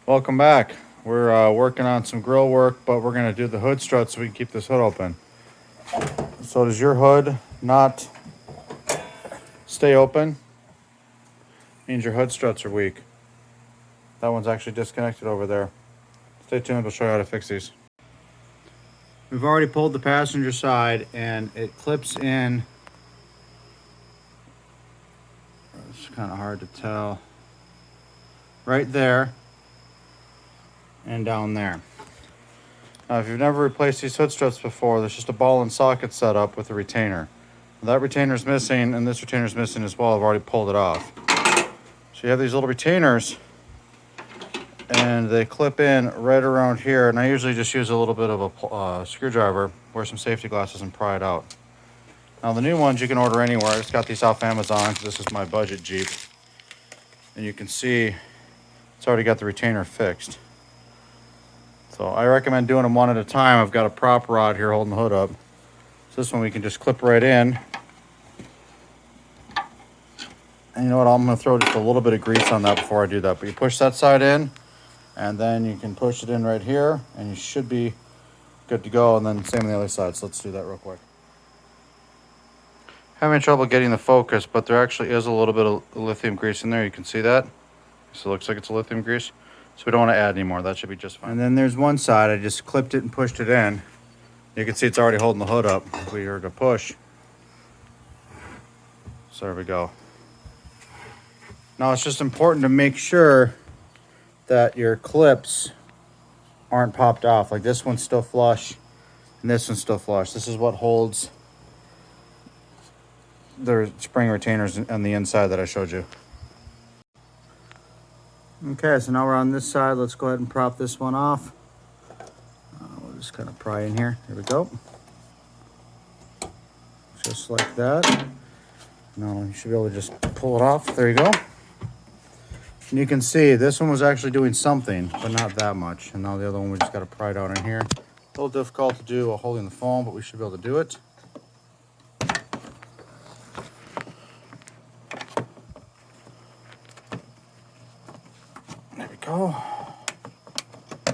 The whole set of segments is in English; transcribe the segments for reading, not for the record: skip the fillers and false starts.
Welcome back. We're working on some grill work, but we're going to do the hood strut so we can keep this hood open. So does your hood not stay open? Means your hood struts are weak. That one's actually disconnected over there. Stay tuned, we'll show you how to fix these. We've already pulled the passenger side and it clips in. It's kind of hard to tell. Right there and down there. Now, if you've never replaced these hood struts before, there's just a ball and socket set up with a retainer. That retainer's missing, and this retainer's missing as well. I've already pulled it off. So you have these little retainers, and they clip in right around here. And I usually just use a little bit of a screwdriver, wear some safety glasses, and pry it out. Now, the new ones you can order anywhere. I just got these off Amazon because this is my budget Jeep. And you can see it's already got the retainer fixed. So I recommend doing them one at a time. I've got a prop rod here holding the hood up. So this one we can just clip right in. And you know what, I'm gonna throw just a little bit of grease on that before I do that. But you push that side in, and then you can push it in right here, and you should be good to go. And then same on the other side, so let's do that real quick. Having trouble getting the focus, but there actually is a little bit of lithium grease in there. You can see that. So it looks like it's a lithium grease. So we don't want to add any more. That should be just fine. And then there's one side. I just clipped it and pushed it in. You can see it's already holding the hood up. If we were to push. So there we go. Now it's just important to make sure that your clips aren't popped off. Like this one's still flush and this one's still flush. This is what holds the spring retainers on the inside that I showed you. Okay, so now we're on this side. Let's go ahead and prop this one off. We'll just kind of pry in here. Here we go. Just like that. Now you should be able to just pull it off. There you go. And you can see this one was actually doing something, but not that much. And now the other one we just got to pry it out in here. A little difficult to do while holding the phone, but we should be able to do it. Go. I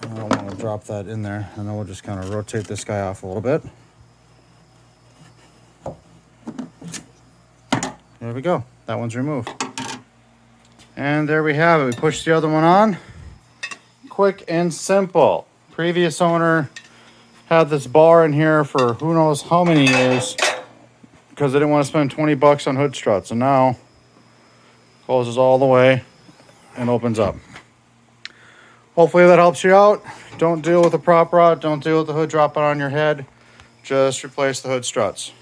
don't want to drop that in there, and then we'll just kind of rotate this guy off a little bit. There we go. That one's removed. And there we have it. We push the other one on. Quick and simple. Previous owner had this bar in here for who knows how many years because they didn't want to spend 20 bucks on hood struts, and now closes all the way and opens up. Hopefully that helps you out. Don't deal with the prop rod. Don't deal with the hood dropping on your head. Just replace the hood struts.